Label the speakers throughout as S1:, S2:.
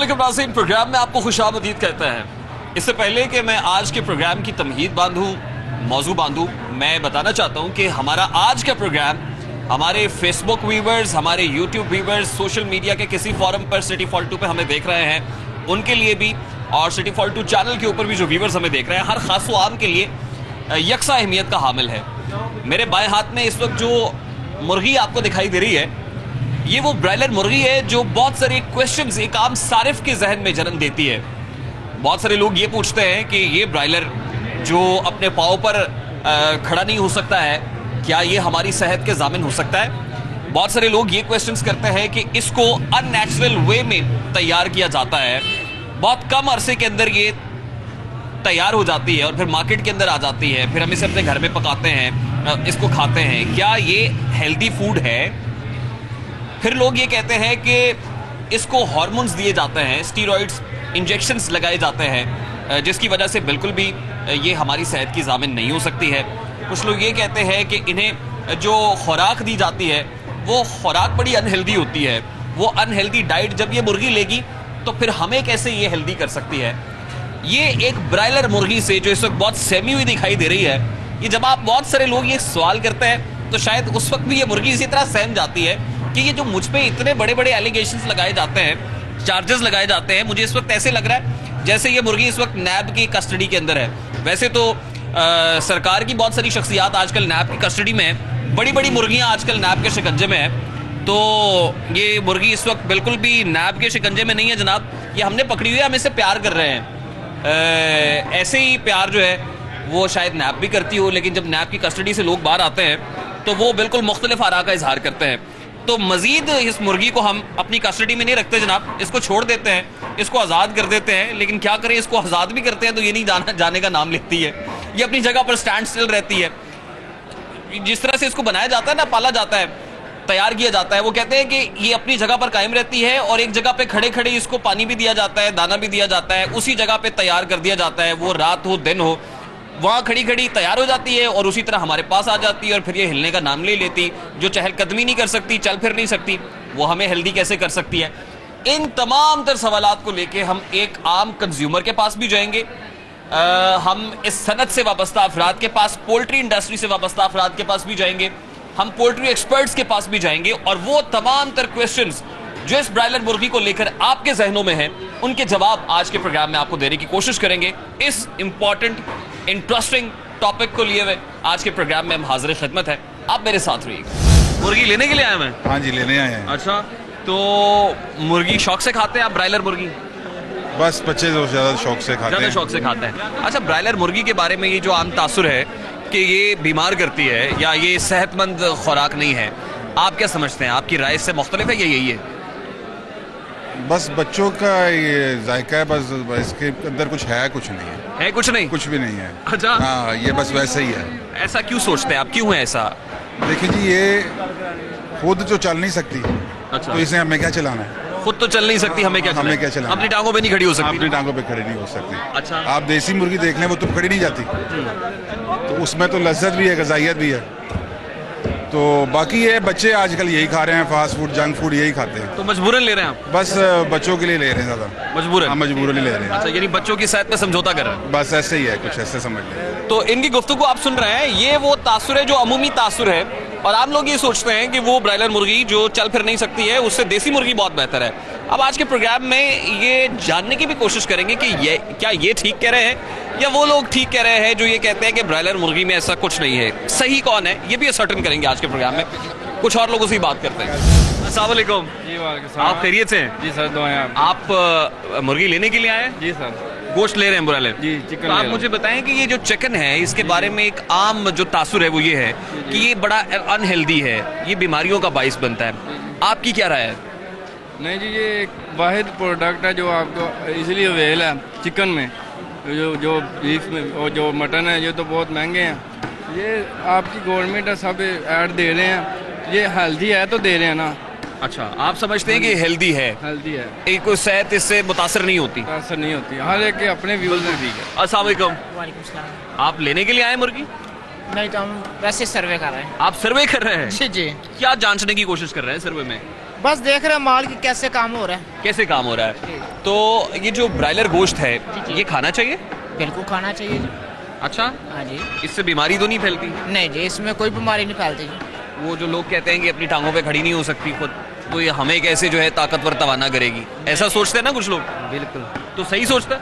S1: अस्सलामुअलैकुम नाज़रीन, प्रोग्राम में आपको खुशामदीद कहते हैं। इससे पहले कि मैं आज के प्रोग्राम की तमहीद बांधूं, मौजू बांधूं, मैं बताना चाहता हूं कि हमारा आज का प्रोग्राम हमारे फेसबुक व्यूवर्स, हमारे यूट्यूब व्यूवर्स, सोशल मीडिया के किसी फॉरम पर सिटी फॉल्ट 2 पे हमें देख रहे हैं उनके लिए भी, और सिटी फॉल्ट 2 चैनल के ऊपर भी जो व्यूवर्स हमें देख रहे हैं, हर खास व आम के लिए यकसा अहमियत का हामिल है। मेरे बाएं हाथ में इस वक्त जो मुर्गी आपको दिखाई दे रही है, ये वो ब्रायलर मुर्गी है जो बहुत सारे क्वेश्चंस एक आम सारिफ के जहन में जन्म देती है। बहुत सारे लोग ये पूछते हैं कि ये ब्रायलर जो अपने पाँव पर खड़ा नहीं हो सकता है, क्या ये हमारी सेहत के ज़ामिन हो सकता है? बहुत सारे लोग ये क्वेश्चंस करते हैं कि इसको अननेचुरल वे में तैयार किया जाता है, बहुत कम अरसे के अंदर ये तैयार हो जाती है और फिर मार्केट के अंदर आ जाती है, फिर हम इसे अपने घर में पकाते हैं, इसको खाते हैं। क्या ये हेल्दी फूड है? फिर लोग ये कहते हैं कि इसको हार्मोन्स दिए जाते हैं, स्टीरॉइड्स, इंजेक्शंस लगाए जाते हैं, जिसकी वजह से बिल्कुल भी ये हमारी सेहत की ज़ामिन नहीं हो सकती है। कुछ लोग ये कहते हैं कि इन्हें जो खुराक दी जाती है वो खुराक बड़ी अनहेल्दी होती है। वो अनहेल्दी डाइट जब ये मुर्गी लेगी तो फिर हमें कैसे ये हेल्दी कर सकती है? ये एक ब्रायलर मुर्गी से जो इस वक्त बहुत सहमी हुई दिखाई दे रही है, ये जब आप बहुत सारे लोग ये सवाल करते हैं तो शायद उस वक्त भी ये मुर्गी इसी तरह सहम जाती है कि ये जो मुझ पे इतने बड़े बड़े एलिगेशंस लगाए जाते हैं, चार्जेस लगाए जाते हैं, मुझे इस वक्त ऐसे लग रहा है जैसे ये मुर्गी इस वक्त नैब की कस्टडी के अंदर है। वैसे तो सरकार की बहुत सारी शख्सियात आजकल नैब की कस्टडी में है, बड़ी बड़ी मुर्गियां आजकल नैब के शिकंजे में है, तो ये मुर्गी इस वक्त बिल्कुल भी नैब के शिकंजे में नहीं है जनाब। ये हमने पकड़ी हुई है, हम इससे प्यार कर रहे हैं। ऐसे ही प्यार जो है वो शायद नैब भी करती हो, लेकिन जब नैब की कस्टडी से लोग बाहर आते हैं तो वो बिल्कुल मुख्तलिफ आरा का इजहार करते हैं। तो मजीद इस मुर्गी को हम अपनी कस्टडी में नहीं रखते जनाब, इसको छोड़ देते हैं, इसको आज़ाद कर देते हैं। लेकिन क्या करें, इसको आज़ाद भी करते हैं तो ये नहीं जाने का नाम लेती है, ये अपनी जगह पर स्टैंड स्टिल रहती है। जिस तरह से इसको बनाया जाता है ना, पाला जाता है, तैयार किया जाता है, वो कहते हैं कि ये अपनी जगह पर कायम रहती है और एक जगह पे खड़े खड़े इसको पानी भी दिया जाता है, दाना भी दिया जाता है, उसी जगह पे तैयार कर दिया जाता है। वो रात हो दिन हो, वहाँ खड़ी खड़ी तैयार हो जाती है और उसी तरह हमारे पास आ जाती है और फिर ये हिलने का नाम ले लेती। जो चहलकदमी नहीं कर सकती, चल फिर नहीं सकती, वो हमें हेल्दी कैसे कर सकती है? इन तमाम तर सवालात को लेके हम एक आम कंज्यूमर के पास भी जाएंगे, हम इस सनत से वाबस्ता अफराद के पास, पोल्ट्री इंडस्ट्री से वाबस्ता अफराद के पास भी जाएंगे, हम पोल्ट्री एक्सपर्ट्स के पास भी जाएंगे और वो तमाम तर क्वेश्चंस जो इस ब्रायलर मुर्गी को लेकर आपके जहनों में हैं, उनके जवाब आज के प्रोग्राम में आपको देने की कोशिश करेंगे। इस इंपॉर्टेंट इंटरेस्टिंग टॉपिक को लिए हुए आज के प्रोग्राम में हम हाजिर खिदमत है, आप मेरे साथ रहिएगा। मुर्गी लेने के लिए आए हैं?
S2: हाँ जी, लेने आए हैं।
S1: अच्छा, तो मुर्गी शौक से खाते हैं आप? ब्रायलर मुर्गी
S2: बस बच्चे जो ज़्यादा शौक से खाते हैं।
S1: ज़्यादा शौक से खाते हैं। अच्छा, ब्रायलर मुर्गी के बारे में ये जो आम तासुर है कि ये बीमार करती है या ये सेहतमंद खुराक नहीं है, आप क्या समझते हैं? आपकी राय से मुख्तलिफ है या यही है?
S2: बस बच्चों का ये जायका है, बस इसके अंदर कुछ है, कुछ नहीं है।
S1: है कुछ नहीं?
S2: कुछ भी नहीं है।
S1: अच्छा,
S2: हाँ, ये बस वैसे ही है।
S1: ऐसा क्यों सोचते हैं आप? क्यों है ऐसा?
S2: देखिए जी, ये खुद तो चल नहीं सकती,
S1: अच्छा,
S2: तो इसे हमें क्या चलाना है?
S1: खुद तो चल नहीं सकती, हमें क्या
S2: चलाना?
S1: अपनी टांगों पे नहीं खड़ी हो सकती?
S2: अपनी टांगों पे खड़ी नहीं हो सकती।
S1: अच्छा,
S2: आप देसी मुर्गी देख लें, वो तो खड़ी नहीं जाती, तो उसमें तो लज्जत भी है, गज़ाइयत भी है। तो बाकी ये बच्चे आजकल यही खा रहे हैं, फास्ट फूड, जंक फूड यही खाते हैं।
S1: तो मजबूरन ले रहे हैं आप?
S2: बस बच्चों के लिए ले रहे हैं ज़्यादा।
S1: मजबूरन?
S2: हाँ, मजबूरन ले रहे हैं।
S1: अच्छा, यानी बच्चों की सेहत पे समझौता कर रहे हैं?
S2: बस ऐसे ही है, कुछ ऐसे समझ लें।
S1: तो इनकी गुफ्तगू आप सुन रहे हैं, ये वो तासुर है जो अमूमी तासुर है, और आम लोग ये सोचते हैं कि वो ब्रायलर मुर्गी जो चल फिर नहीं सकती है, उससे देसी मुर्गी बहुत बेहतर है। अब आज के प्रोग्राम में ये जानने की भी कोशिश करेंगे कि क्या ये ठीक कह रहे हैं या वो लोग ठीक कह रहे हैं जो ये कहते हैं कि ब्रायलर मुर्गी में ऐसा कुछ नहीं है। सही कौन है, ये भी असर्टन करेंगे आज के प्रोग्राम में। कुछ और लोगों से ही बात करते हैं। अस्सलाम वालेकुम जी। आप खैरियत से हैं?
S3: जी सर, दुआएं।
S1: आप मुर्गी लेने के लिए आए हैं?
S3: जी सर,
S1: गोश्त ले रहे हैं ब्रायलर?
S3: जी, चिकन।
S1: तो आप मुझे बताएं कि ये जो चिकन है, इसके बारे में एक आम जो तासुर है वो ये है कि ये बड़ा अनहेल्दी है, ये बीमारियों का बाइस बनता है। आपकी क्या राय है?
S3: नहीं जी, ये एक वाहिद प्रोडक्ट है जो आपको इजीली अवेल है चिकन में। जो बीफ में और जो मटन है, ये तो बहुत महंगे हैं। ये आपकी गवर्नमेंट है, सब ऐड दे रहे हैं, ये हेल्दी है तो दे रहे हैं ना।
S1: अच्छा, आप समझते हैं कि हेल्दी है?
S3: हेल्दी है,
S1: एक कोई सेहत इससे मुतासर नहीं होती?
S3: मुतासर नहीं होती, हर एक के अपने व्यूज हैं।
S1: ठीक है। अस्सलाम वालेकुम।
S4: वालेकुम सलाम।
S1: आप लेने के लिए आए मुर्गी?
S4: नहीं, तो हम वैसे सर्वे कर रहे हैं।
S1: आप सर्वे कर रहे हैं?
S4: जी जी।
S1: क्या जांचने की कोशिश कर रहे हैं सर्वे में?
S4: बस देख रहे हैं माल की कैसे काम हो रहा है।
S1: कैसे काम हो रहा है? तो ये जो ब्रायलर गोश्त है ये खाना चाहिए?
S4: बिल्कुल खाना चाहिए जी।
S1: अच्छा,
S4: हाँ जी।
S1: इससे बीमारी तो नहीं फैलती?
S4: नहीं जी, इसमें कोई बीमारी नहीं फैलती जी।
S1: वो जो लोग कहते हैं कि अपनी टांगों पे खड़ी नहीं हो सकती खुद, तो ये हमें कैसे जो है ताकतवर तवाना करेगी, ऐसा सोचते हैं ना कुछ लोग।
S5: बिल्कुल
S1: तो सही सोचता है?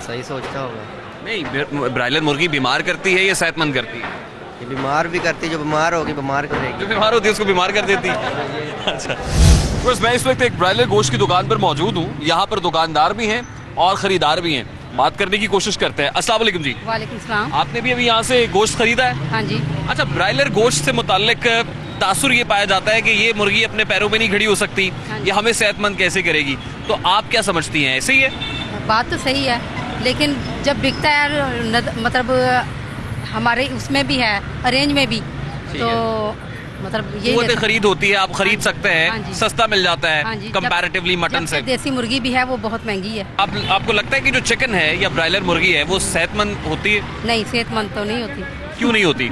S5: सही सोचता होगा।
S1: नहीं, ब्रायलर मुर्गी बीमार करती है या सेहतमंद करती है?
S5: ये बीमार भी करती है, जो बीमार होगी बीमार करेगी।
S1: जो बीमार होती है उसको बीमार कर देती है। अच्छा, बस मैं इस वक्त एक ब्रायलर गोश्त की दुकान पर मौजूद हूँ। यहाँ पर दुकानदार भी हैं और खरीदार भी हैं। बात करने की कोशिश करते हैं। अस्सलाम वालेकुम जी।
S6: वालेकुम सलाम।
S1: आपने भी अभी यहाँ से गोश्त खरीदा है?
S6: हाँ जी।
S1: अच्छा, ब्रायलर गोश्त से मुताल्लिक तासुर ये पाया जाता है कि ये मुर्गी अपने पैरों पे नहीं खड़ी हो सकती, ये हमें सेहतमंद कैसे करेगी, तो आप क्या समझती हैं, ऐसे ही है?
S6: बात तो सही है, लेकिन जब बिकता है मतलब हमारे उसमें भी है, अरेंज में भी, तो मतलब ये
S1: कुव्वत खरीद होती है, आप खरीद सकते हैं।
S6: हाँ जी।
S1: सस्ता मिल जाता है
S6: हाँ जी।
S1: कंपैरेटिवली मटन से।
S6: देसी मुर्गी भी है वो बहुत महंगी है।
S1: आपको लगता है कि जो चिकन है या ब्रायलर मुर्गी है वो सेहतमंद होती है?
S6: नहीं, सेहतमंद तो नहीं होती।
S1: क्यों नहीं होती?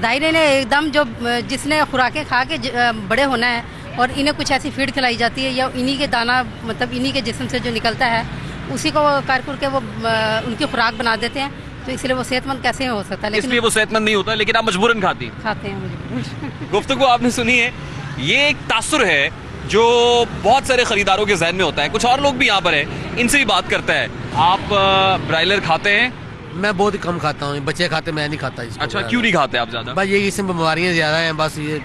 S6: दायरे ने एकदम जो जिसने खुराकें खा के बड़े होना है और इन्हें कुछ ऐसी फीड खिलाई जाती है या इन्हीं के दाना मतलब इन्हीं के जिस्म से जो निकलता है उसी को कारकुर के वो उनकी खुराक बना देते हैं, तो इसलिए वो सेहतमंद कैसे हो सकता है?
S1: इसलिए वो सेहतमंद नहीं होता, लेकिन आप मजबूरन
S6: खाते हैं।
S1: गुफ्तगू आपने सुनी है, ये एक तासुर है जो बहुत सारे खरीदारों के जहन में होता है। कुछ और लोग भी यहाँ पर है, इनसे भी बात करता है। आप ब्रायलर खाते हैं?
S7: मैं बहुत ही कम खाता हूँ, बच्चे खाते, मैं नहीं खाता इसको।
S1: अच्छा, क्यों नहीं खाते आप ज्यादा?
S7: बस ये इसमें बीमारियाँ ज्यादा हैं, बस ये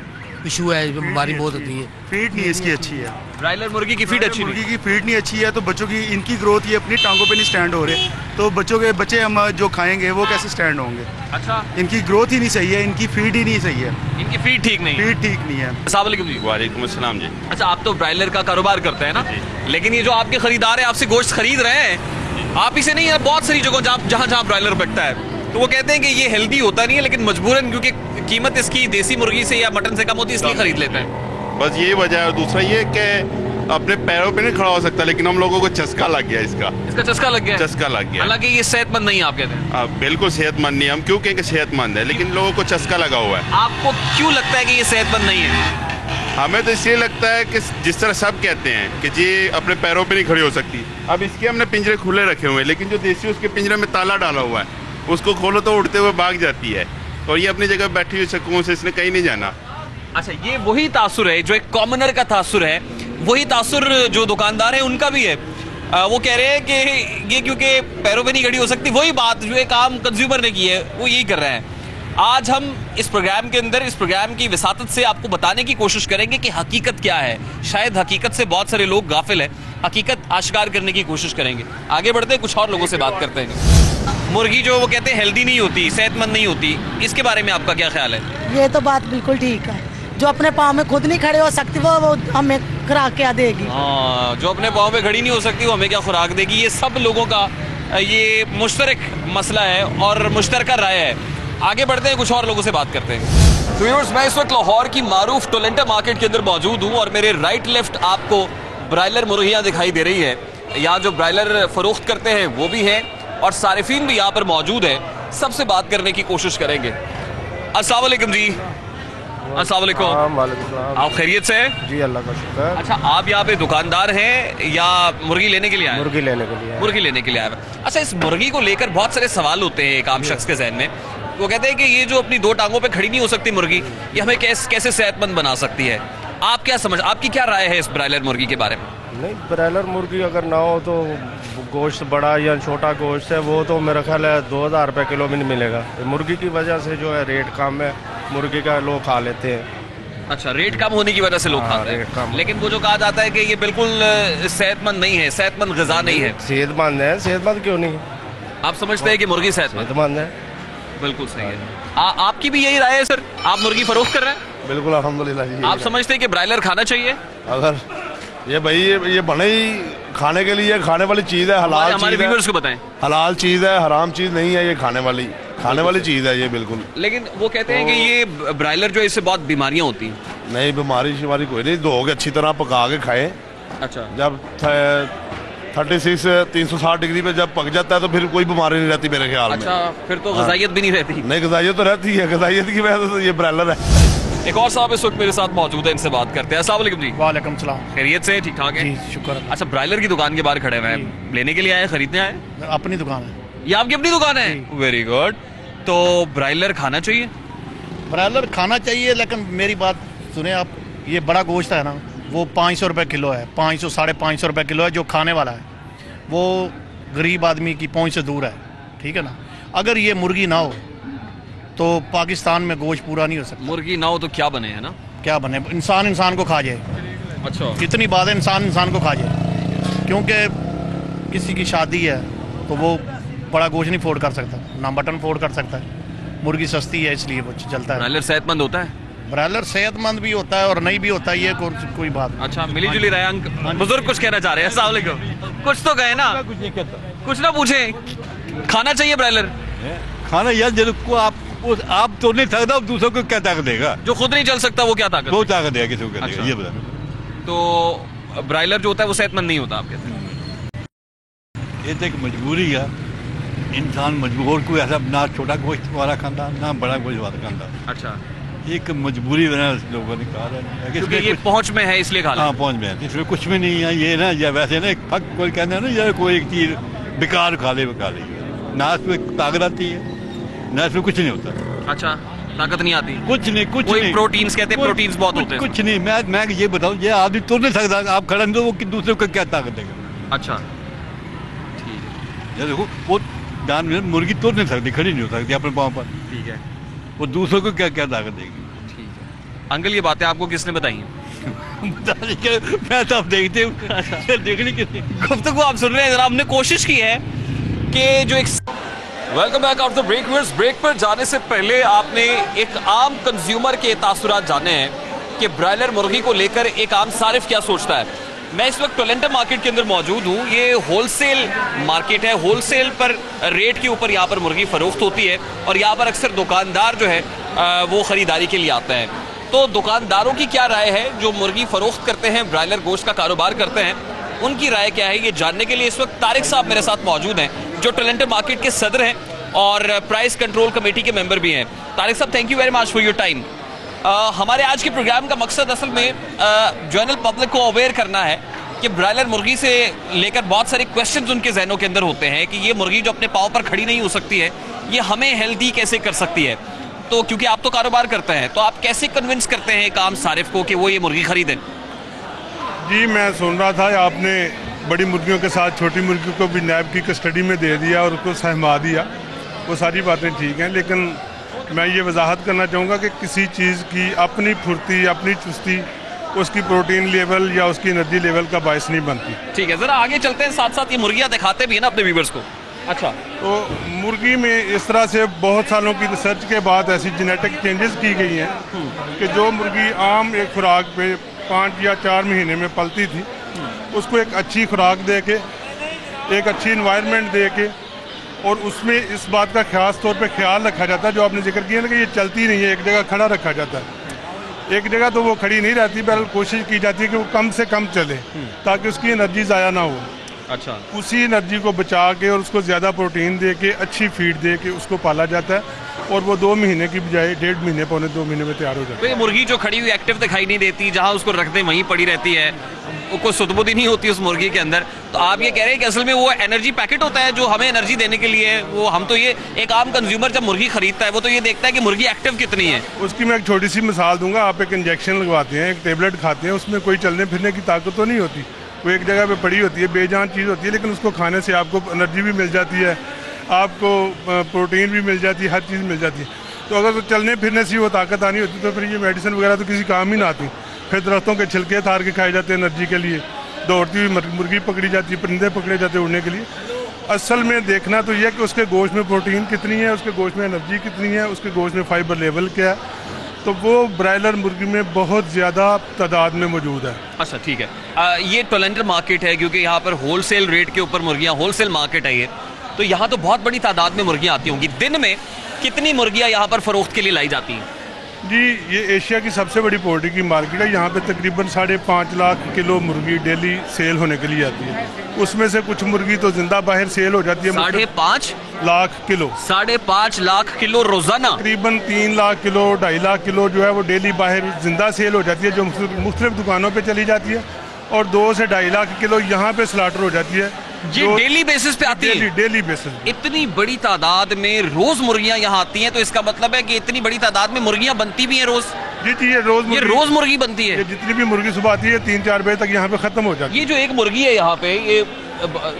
S7: इशू है, बीमारी बहुत होती है।
S8: फीड नहीं इसकी अच्छी है,
S1: ब्रायलर मुर्गी की फीड अच्छी नहीं?
S8: मुर्गी की फीड नहीं अच्छी है, तो बच्चों की इनकी ग्रोथ ये अपनी टांगों पे नहीं स्टैंड हो रहे, तो बच्चे हम जो खाएंगे वो कैसे स्टैंड होंगे?
S1: अच्छा,
S8: इनकी ग्रोथ ही नहीं सही है, इनकी फीड ही नहीं सही है।
S1: इनकी फीड ठीक नहीं?
S8: फीड ठीक नहीं है।
S1: अस्सलाम वालेकुम जी।
S9: वालेकुम अस्सलाम जी।
S1: अच्छा, आप तो ब्रायलर का कारोबार करते हैं ना, लेकिन ये जो आपके खरीदार है आपसे गोश्त खरीद रहे हैं, आप इसे नहीं है, बहुत सारी जगह जहाँ जहाँ ब्रायलर बिकता है तो वो कहते हैं कि ये हेल्दी होता नहीं है, लेकिन मजबूरन क्योंकि कीमत इसकी देसी मुर्गी से या मटन से कम होती है इसलिए खरीद लेते हैं।
S9: बस यही वजह है। और दूसरा ये कि अपने पैरों पे नहीं खड़ा हो सकता, लेकिन हम लोगों को चस्का लग गया इसका
S1: चस्का लग गया?
S9: चस्का लग गया।
S1: हालांकि ये सेहतमंद नहीं, आप कहते हैं?
S9: बिल्कुल सेहतमंद नहीं। हम क्यों कहें कि सेहतमंद है, लेकिन लोगों को चस्का लगा हुआ है।
S1: आपको क्यों लगता है कि ये सेहतमंद नहीं है?
S9: हमें तो इसलिए लगता है कि जिस तरह सब कहते हैं कि जी अपने पैरों पे नहीं खड़ी हो सकती, अब इसके हमने पिंजरे खुले रखे हुए हैं, लेकिन जो देसी उसके पिंजरे में ताला डाला हुआ है, उसको खोलो तो उड़ते हुए भाग जाती है, और ये अपनी जगह बैठी हुई सुकून से, इसने कहीं नहीं जाना।
S1: अच्छा, ये वही तासुर है जो एक कॉमनर का तासुर है, वही तासुर जो दुकानदार है उनका भी है। वो कह रहे हैं कि ये क्योंकि पैरों पे नहीं खड़ी हो सकती, वही बात जो एक आम कंज्यूमर ने की है वो यही कर रहे हैं। आज हम इस प्रोग्राम के अंदर इस प्रोग्राम की विसातत से आपको बताने की कोशिश करेंगे कि हकीकत क्या है। शायद हकीकत से बहुत सारे लोग गाफिल हैं, हकीकत आश्कार करने की कोशिश करेंगे। आगे बढ़ते हैं, कुछ और लोगों से बात करते हैं। मुर्गी जो वो कहते हैं हेल्दी नहीं होती, सेहतमंद नहीं होती, इसके बारे में आपका क्या ख्याल है?
S10: ये तो बात बिल्कुल ठीक है, जो अपने पाँव में खुद नहीं खड़े हो सकती वो हमें खुराक क्या देगी?
S1: हाँ, जो अपने पाँव में खड़ी नहीं हो सकती वो हमें क्या खुराक देगी? ये सब लोगों का ये मुश्तरक मसला है और मुश्तरका राय है। आगे बढ़ते हैं, कुछ और लोगों से बात करते हैं। तो व्यूअर्स, मैं इस वक्त लाहौर की मारूफ टोलेंटा मार्केट के अंदर मौजूद हूँ और मेरे राइट लेफ्ट आपको ब्रायलर मुर्गियाँ दिखाई दे रही है। यहाँ जो ब्रायलर फरोख्त करते हैं वो भी हैं और सारिफीन भी यहाँ पर मौजूद है। सबसे बात करने की कोशिश करेंगे। अस्सलाम वालेकुम जी। अस्सलाम वालेकुम। आप खैरियत से हैं?
S11: जी अल्लाह का शुक्र।
S1: अच्छा, आप यहाँ पे दुकानदार हैं या मुर्गी लेने के लिए आए?
S11: मुर्गी लेने के लिए।
S1: मुर्गी लेने के लिए आए। अच्छा, इस मुर्गी को लेकर बहुत सारे सवाल होते हैं एक आम शख्स के जहन में। वो कहते हैं कि ये जो अपनी दो टांगों पे खड़ी नहीं हो सकती मुर्गी, ये हमें कैसे सेहतमंद बना सकती है? आप क्या आपकी क्या राय है इस ब्रायलर मुर्गी के बारे में?
S11: नहीं, ब्रायलर मुर्गी अगर ना हो तो गोश्त बड़ा या छोटा गोश्त है वो तो मेरा ख्याल है 2000 रुपये किलो में नहीं मिलेगा। मुर्गी की वजह से जो है रेट कम है, मुर्गी का लोग खा लेते हैं।
S1: अच्छा, रेट कम होने की वजह से लोग खाते हैं, लेकिन वो जो कहा जाता है कि ये बिल्कुल सेहतमंद नहीं है, सेहतमंद ग़िज़ा नहीं है।
S11: सेहतमंद है, सेहतमंद क्यों नहीं?
S1: आप समझते हैं कि मुर्गी सेहतमंद
S11: है?
S1: बिल्कुल सही है। आपकी भी यही राय है सर? आप मुर्गी फरोख्त कर रहे हैं?
S11: बिल्कुल, अल्हम्दुलिल्लाह जी।
S1: आप समझते हैं कि ब्रायलर खाना चाहिए?
S11: अगर ये भाई ये बने ही खाने के लिए, खाने वाली चीज़ है, हलाल
S1: हमारे व्यूअर्स को बताएं।
S11: हलाल चीज़ है, हराम चीज़ नहीं है, ये खाने वाली चीज़ है ये बिल्कुल।
S1: लेकिन वो कहते हैं कि ये ब्रायलर जो है इससे बहुत बीमारियां होती हैं।
S11: नहीं, बीमारी शिमारी कोई नहीं, धो के अच्छी तरह पका के खाएं।
S1: अच्छा,
S11: जब 360 डिग्री पे जब पक जाता है तो फिर कोई बीमारी नहीं रहती मेरे ख्याल में।
S1: अच्छा, फिर तो ग़िज़ाइयत भी नहीं रहती?
S11: नहीं, ग़िज़ाइयत तो रहती है, ग़िज़ाइयत की वजह से ये ब्रायलर है।
S1: एक और साहब इस वक्त मेरे साथ मौजूद है, इनसे बात करते हैं। अस्सलाम वालेकुम जी।
S12: वालेकुम सलाम।
S1: खैरियत से? ठीक ठाक है
S12: जी, शुक्र।
S1: अच्छा, ब्रायलर की दुकान के बाहर खड़े हुए हैं, लेने के लिए आए, खरीदने आए?
S12: अपनी दुकान है।
S1: ये आपकी अपनी दुकान है? Very good. तो ब्रायलर खाना चाहिए?
S12: ब्रायलर खाना चाहिए, लेकिन मेरी बात सुने आप, ये बड़ा गोश्त है ना, वो 500 रुपये किलो है, 500 550 रुपये किलो है। जो खाने वाला है वो गरीब आदमी की पहुंच से दूर है, ठीक है ना। अगर ये मुर्गी ना हो तो पाकिस्तान में गोश्त पूरा नहीं हो सकता।
S1: मुर्गी ना हो तो क्या बने, है ना?
S12: क्या बने? इंसान इंसान को खा जाए।
S1: अच्छा,
S12: कितनी बात है, इंसान इंसान को खा जाए। क्योंकि किसी की शादी है तो वो बड़ा गोश्त नहीं फोड़ कर सकता, ना मटन फोड़ कर सकता है। मुर्गी सस्ती है इसलिए वो चलता है।
S1: ब्रायलर सेहतमंद होता है?
S12: ब्रायलर सेहतमंद भी होता है और नहीं भी होता है, ये कोई बात।
S1: अच्छा, मिली जुली राय। बुजुर्ग कुछ कहना चाह रहे हैं? अस्सलाम वालेकुम। कुछ तो कहे ना,
S13: कुछ नहीं कहता,
S1: कुछ ना पूछे। खाना चाहिए ब्रायलर?
S13: खाना यार, जिसको आप तो नहीं सकता, दूसरों को क्या ताकत देगा?
S1: जो खुद नहीं चल सकता वो क्या ताकत?
S13: वो ताकत देगा, किसी को क्या देगा? ये बता।
S1: तो ब्रायलर जो होता है वो सेहतमंद नहीं होता, आप कहते हैं?
S13: ये तो एक मजबूरी है, इंसान मजबूर, कोई ऐसा ना छोटा गोश्त वाला खाता ना बड़ा गोश्त वाला खाता।
S1: अच्छा,
S13: एक मजबूरी बना लोगों ने कहा है,
S1: क्योंकि ये पहुंच में है इसलिए खा।
S13: हाँ, पहुंच में है, इसमें कुछ भी नहीं है। ये ना, या वैसे ना एक फक कोई कहते हैं ना, यार कोई एक चीज बेकार खा ले, ना इसमें ताकत आती है ना इसमें कुछ नहीं होता।
S1: अच्छा, ताकत नहीं आती?
S13: कुछ नहीं, कुछ नहीं।
S1: प्रोटीन्स कहते हैं, प्रोटीन्स बहुत होते हैं।
S13: कुछ नहीं। मैं ये बताऊं, ये आदमी तो नहीं सकता, आप खड़ा नहीं तो वो दूसरे को क्या ताकत देगा?
S1: अच्छा,
S13: ये देखो, वो जान में मुर्गी तोड़ नहीं सकती, खड़ी नहीं हो सकती अपने पाँव पर,
S1: ठीक है।
S13: वो दूसरों को क्या क्या ताकत देगी?
S1: ठीक है। अंकल, ये बातें आपको किसने बताई हैं?
S13: मैं तो अब देखते हूँ, देखने की
S1: गुफ्तगू आप सुन रहे हैं। जरा हमने कोशिश की है कि जो एक welcome back after the break. Break पर जाने से पहले आपने एक आम कंज्यूमर के तासुरात जाने हैं कि ब्रायलर मुर्गी को लेकर एक आम सारिफ क्या सोचता है। मैं इस वक्त टोरंटो मार्केट के अंदर मौजूद हूँ। ये होलसेल मार्केट है, होलसेल पर रेट के ऊपर यहाँ पर मुर्गी फरोख्त होती है और यहाँ पर अक्सर दुकानदार जो है वो ख़रीदारी के लिए आते हैं। तो दुकानदारों की क्या राय है जो मुर्गी फरोख्त करते हैं, ब्रायलर गोश्त का कारोबार करते हैं, उनकी राय क्या है, ये जानने के लिए इस वक्त तारिक साहब मेरे साथ मौजूद हैं, जो टोरंटो मार्केट के सदर हैं और प्राइस कंट्रोल कमेटी के मेंबर भी हैं। तारिक साहब, thank you very much for your time. हमारे आज के प्रोग्राम का मकसद असल में जनरल पब्लिक को अवेयर करना है कि ब्रायलर मुर्गी से लेकर बहुत सारे क्वेश्चंस उनके जहनों के अंदर होते हैं कि ये मुर्गी जो अपने पाँव पर खड़ी नहीं हो सकती है, ये हमें हेल्दी कैसे कर सकती है। तो क्योंकि आप तो कारोबार करते हैं, तो आप कैसे कन्विंस करते हैं एक आम सारिफ को कि वो ये मुर्गी खरीदें?
S14: जी, मैं सुन रहा था आपने बड़ी मुर्गियों के साथ छोटी मुर्गियों को भी नैब की कस्टडी में दे दिया और उसको सहमा दिया। वो सारी बातें ठीक हैं, लेकिन मैं ये वजाहत करना चाहूँगा कि किसी चीज़ की अपनी फुर्ती, अपनी चुस्ती उसकी प्रोटीन लेवल या उसकी एनर्जी लेवल का बायस नहीं बनती।
S1: ठीक है, ज़रा आगे चलते हैं। साथ साथ ये मुर्गियाँ दिखाते भी है ना अपने व्यूअर्स को। अच्छा,
S14: तो मुर्गी में इस तरह से बहुत सालों की रिसर्च के बाद ऐसी जेनेटिक चेंजेस की गई हैं कि जो मुर्गी आम एक खुराक पे 5 या 4 महीने में पलती थी, उसको एक अच्छी खुराक दे के, एक अच्छी इन्वायरमेंट दे के, और उसमें इस बात का खास तौर पे ख्याल रखा जाता है जो आपने जिक्र किया ना कि ये चलती नहीं है, एक जगह खड़ा रखा जाता है। एक जगह तो वो खड़ी नहीं रहती, बहरहाल कोशिश की जाती है कि वो कम से कम चले ताकि उसकी एनर्जी ज़ाया ना हो।
S1: अच्छा,
S14: उसी एनर्जी को बचा के और उसको ज़्यादा प्रोटीन दे के, अच्छी फीड दे के उसको पाला जाता है और वो 2 महीने की बजाय 1.5 महीने, पौने 2 महीने में तैयार हो जाती है।
S1: तो ये मुर्गी जो खड़ी हुई एक्टिव दिखाई नहीं देती, जहाँ उसको रख दें वहीं पड़ी रहती है, कोई सुदबुदी नहीं होती उस मुर्गी के अंदर, तो आप ये कह रहे हैं कि असल में वो एनर्जी पैकेट होता है जो हमें एनर्जी देने के लिए, वो हम तो ये एक आम कंज्यूमर जब मुर्गी खरीदता है वो तो ये देखता है कि मुर्गी एक्टिव कितनी है।
S14: उसकी मैं एक छोटी सी मिसाल दूंगा। आप एक इंजेक्शन लगवाते हैं, एक टेबलेट खाते हैं, उसमें कोई चलने फिरने की ताकत तो नहीं होती, वो एक जगह पे पड़ी होती है, बेजान चीज़ होती है, लेकिन उसको खाने से आपको एनर्जी भी मिल जाती है, आपको प्रोटीन भी मिल जाती है, हर चीज़ मिल जाती है। तो अगर चलने फिरने से वो ताकत आनी होती तो फिर ये मेडिसिन वगैरह तो किसी काम ही ना आती। फिर दरख्तों के छिलके तार के खाए जाते हैं एनर्जी के लिए, दौड़ती हुई मुर्गी पकड़ी जाती है, परिंदे पकड़े जाते हैं उड़ने के लिए। असल में देखना तो यह कि उसके गोश्त में प्रोटीन कितनी है, उसके गोश्त में एनर्जी कितनी है, उसके गोश्त में फाइबर लेवल क्या है, तो वो ब्रायलर मुर्गी में बहुत ज़्यादा तादाद में मौजूद है।
S1: अच्छा, ठीक है। ये टोरंटो मार्केट है क्योंकि यहाँ पर होलसेल रेट के ऊपर मुर्गियाँ, होलसेल मार्केट है ये, तो यहाँ तो बहुत बड़ी तादाद में मुर्गियाँ आती होंगी। दिन में कितनी मुर्गियाँ यहाँ पर फरोख्त के लिए लाई जाती हैं?
S14: जी ये एशिया की सबसे बड़ी पोल्ट्री की मार्केट है। यहाँ पे तकरीबन 5.5 लाख किलो मुर्गी डेली सेल होने के लिए आती है। उसमें से कुछ मुर्गी तो जिंदा बाहर सेल हो जाती है।
S1: 5.5 लाख
S14: किलो
S1: 5.5 लाख किलो रोजाना।
S14: तकरीबन 3 लाख किलो 2.5 लाख किलो जो है वो डेली बाहर जिंदा सेल हो जाती है, जो मुख्तलिफ दुकानों पे चली जाती है। और 2 से 2.5 लाख किलो यहाँ पे स्लाटर हो जाती है।
S1: ये डेली बेसिस पे आती है?
S14: Daily basis.
S1: इतनी बड़ी तादाद में रोज मुर्गियां यहाँ आती हैं, तो इसका मतलब है कि इतनी बड़ी तादाद में मुर्गियां बनती भी हैं रोज?
S14: जी ये रोज
S1: मुर्गी बनती है।
S14: ये जितनी भी मुर्गी सुबह आती है 3-4 बजे तक यहाँ पे खत्म हो जाती है।
S1: ये जो एक मुर्गी है यहाँ पे,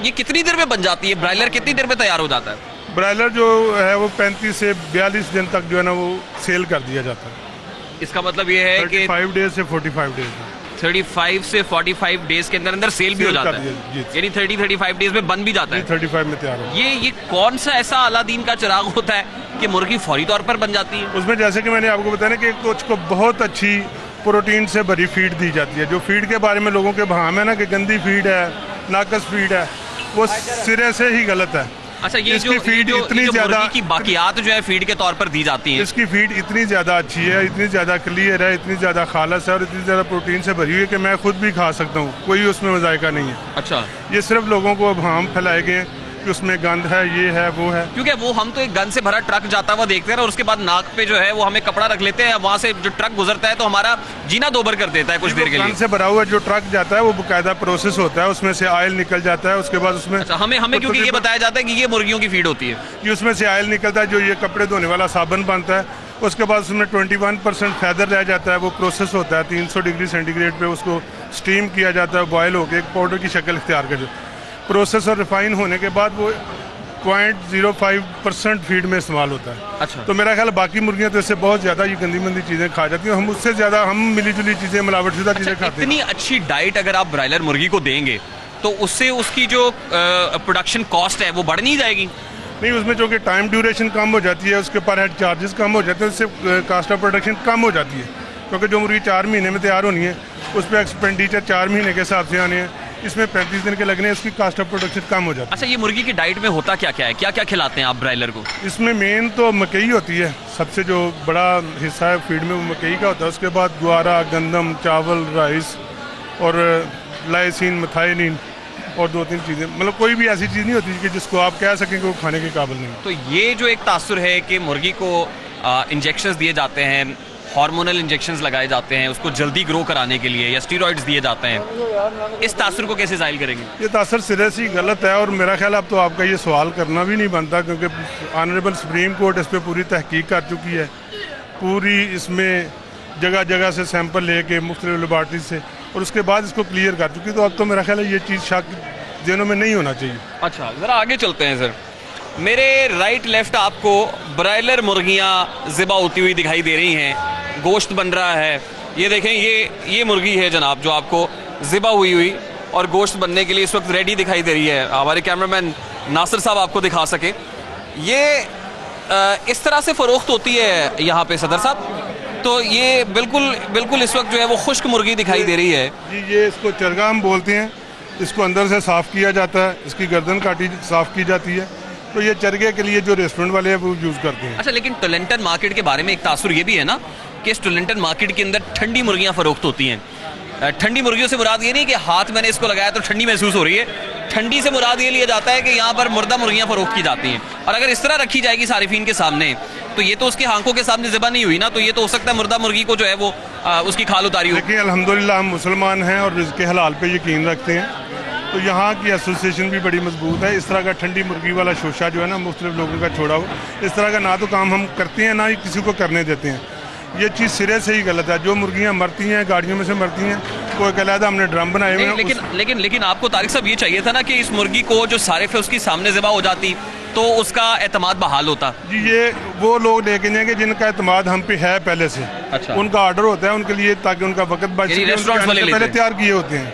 S1: ये कितनी देर में बन जाती है? ब्रायलर कितनी देर में तैयार हो जाता है?
S14: ब्रायलर जो है वो 35 से 42 दिन तक जो है ना वो सेल कर दिया जाता है।
S1: इसका मतलब ये है कि
S14: 35 डेज से 45 डेज
S1: 35 से 45 डेज के अंदर सेल भी हो जाता है, यानी 30-35 डेज में बन भी जाता है।
S14: 35 में तैयार हो।
S1: ये कौन सा ऐसा अलादीन का चिराग होता है कि मुर्गी फौरी तौर पर बन जाती है?
S14: उसमें जैसे कि मैंने आपको बताया कि एक तो उसको बहुत अच्छी प्रोटीन से भरी फीड दी जाती है। जो फीड के बारे में लोगों के भ्रम है ना कि गंदी फीड है, नाकस फीड है, वो सिरे से ही गलत है।
S1: अच्छा, ये
S14: इसकी फीड इतनी ज्यादा
S1: की बाकियात जो है फीड के तौर पर दी जाती हैं।
S14: इसकी फीड इतनी ज्यादा अच्छी है, इतनी ज्यादा क्लियर है, इतनी ज्यादा खालस है और इतनी ज्यादा प्रोटीन से भरी हुई है कि मैं खुद भी खा सकता हूँ, कोई उसमें मजायका नहीं है।
S1: अच्छा,
S14: ये सिर्फ लोगों को भ्रम फैलाए गए कि उसमें गंद है, ये है, वो है।
S1: क्योंकि वो हम तो एक गंद से भरा ट्रक जाता हुआ देखते हैं और उसके बाद नाक पे जो है वो हमें कपड़ा रख लेते हैं, वहाँ से जो ट्रक गुजरता है तो हमारा जीना दोबर कर देता है कुछ देर के लिए।
S14: गंद से भरा हुआ जो ट्रक जाता है वो बाकायदा प्रोसेस होता है, उसमें से ऑयल निकल जाता है, उसके बाद उसमें
S1: हमें क्योंकि ये बताया जाता है कि ये मुर्गियों की फीड होती है,
S14: कि उसमें से ऑयल निकलता है जो ये कपड़े धोने वाला साबुन बनता है। उसके बाद उसमें 21% फैदर रह जाता है, वो प्रोसेस होता है 300 डिग्री सेंटीग्रेड पे, उसको स्टीम किया जाता है, बॉयल होकर एक पाउडर की शक्ल इख्तियार कर प्रोसेस और रिफाइन होने के बाद वो 0.05% फीड में इस्तेमाल होता है।
S1: अच्छा,
S14: तो मेरा ख्याल बाकी मुर्गियां तो इससे बहुत ज्यादा ये गंदी मंदी चीजें खा जाती हैं, हम उससे ज्यादा हम मिली जुली चीजें, मिलावटशुदा चीजें खाते हैं।
S1: इतनी अच्छी डाइट अगर आप ब्रायलर मुर्गी को देंगे तो उससे उसकी जो प्रोडक्शन कॉस्ट है वो बढ़ नहीं जाएगी?
S14: नहीं, उसमें जो कि टाइम ड्यूरेशन कम हो जाती है, उसके पर हेड चार्जेस कम हो जाते हैं, उससे कास्ट ऑफ प्रोडक्शन कम हो जाती है। क्योंकि जो मुर्गी 4 महीने में तैयार होनी है उस पर एक्सपेंडिचर 4 महीने के हिसाब से आने हैं, इसमें 35 दिन के लगने, उसकी कास्ट ऑफ प्रोडक्शन कम हो जाती है।
S1: अच्छा, ये मुर्गी की डाइट में होता क्या क्या है, क्या क्या खिलाते हैं आप ब्रायलर को?
S14: इसमें मेन तो मकई होती है, सबसे जो बड़ा हिस्सा है फीड में वो मकई का होता है। उसके बाद गुआरा, गंदम, चावल, राइस और लाइसिन, मिथाइलिन और 2-3 चीज़ें, मतलब कोई भी ऐसी चीज़ नहीं होती कि जिसको आप कह सकें कि वो खाने के काबिल नहीं।
S1: तो ये जो एक तासुर है कि मुर्गी को इंजेक्शंस दिए जाते हैं, हार्मोनल इंजेक्शंस लगाए जाते हैं उसको जल्दी ग्रो कराने के लिए, या स्टीरॉइड्स दिए जाते हैं, इस तासुर को कैसे ज़ाहिर करेंगे?
S14: ये तासुर सिरे से ही गलत है और मेरा ख्याल अब तो आपका ये सवाल करना भी नहीं बनता, क्योंकि ऑनरेबल सुप्रीम कोर्ट इस पर पूरी तहकीक कर चुकी है। पूरी इसमें जगह जगह से सैंपल लेके मुख्तलिफ लेबॉर्ट्री से और उसके बाद इसको क्लियर कर चुकी। तो अब तो मेरा ख्याल है ये चीज़ शक जेनों में नहीं होना चाहिए।
S1: अच्छा, ज़रा आगे चलते हैं सर। मेरे राइट लेफ्ट आपको ब्रायलर मुर्गियाँ ज़िबा होती हुई दिखाई दे रही हैं, गोश्त बन रहा है। ये देखें, ये मुर्गी है जनाब जो आपको ज़िबा हुई और गोश्त बनने के लिए इस वक्त रेडी दिखाई दे रही है। हमारे कैमरामैन नासिर साहब आपको दिखा सके। ये इस तरह से फ़रोख्त होती है यहाँ पे सदर साहब, तो ये बिल्कुल इस वक्त जो है वो खुश्क मुर्गी दिखाई दे रही है।
S14: जी, ये इसको चरगा हम बोलते हैं। इसको अंदर से साफ़ किया जाता है, इसकी गर्दन काटी साफ़ की जाती है, तो ये चरगे के लिए जो रेस्टोरेंट वाले हैं वो यूज़ करते हैं।
S1: अच्छा, लेकिन टोलेंटन मार्केट के बारे में एक तासुर ये भी है ना कि इस टोलेंटन मार्केट के अंदर ठंडी मुर्गियाँ फ़रोख्त होती हैं। ठंडी मुर्गियों से मुराद ये नहीं कि हाथ मैंने इसको लगाया तो ठंडी महसूस हो रही है, ठंडी से मुराद ये लिया जाता है कि यहाँ पर मुर्दा मुर्गियाँ फ़रोख्त की जाती हैं। और अगर इस तरह रखी जाएगी सारिफीन के सामने तो ये तो उसकी आंखों के सामने ज़िबा नहीं हुई ना, तो ये तो हो सकता है मुर्दा मुर्गी को जो है वो उसकी खाल उतारी हो।
S14: देखिए, अल्हम्दुलिल्लाह हम मुसलमान हैं और रिज़्क़ हलाल पे यकीन रखते हैं, तो यहाँ की एसोसिएशन भी बड़ी मजबूत है। इस तरह का ठंडी मुर्गी वाला शोशा जो है ना मुख्तलिफ लोगों का छोड़ा हो, इस तरह का ना तो काम हम करते हैं ना ही किसी को करने देते हैं। ये चीज़ सिरे से ही गलत है। जो मुर्गियाँ मरती हैं, गाड़ियों में से मरती हैं, कोई कहलाता हमने ड्रम बनाए हुए हैं।
S1: लेकिन आपको तारिक साहब ये चाहिए था ना कि इस मुर्गी को जो सारिफ है उसकी सामने ज़िबा हो जाती तो उसका एतमाद बहाल होता।
S14: जी, ये वो लोग लेके जाएंगे जिनका एतमाद हम पे है पहले से।
S1: अच्छा,
S14: उनका ऑर्डर होता है उनके लिए ताकि उनका वक्त बच सके, पहले तैयार किए होते हैं,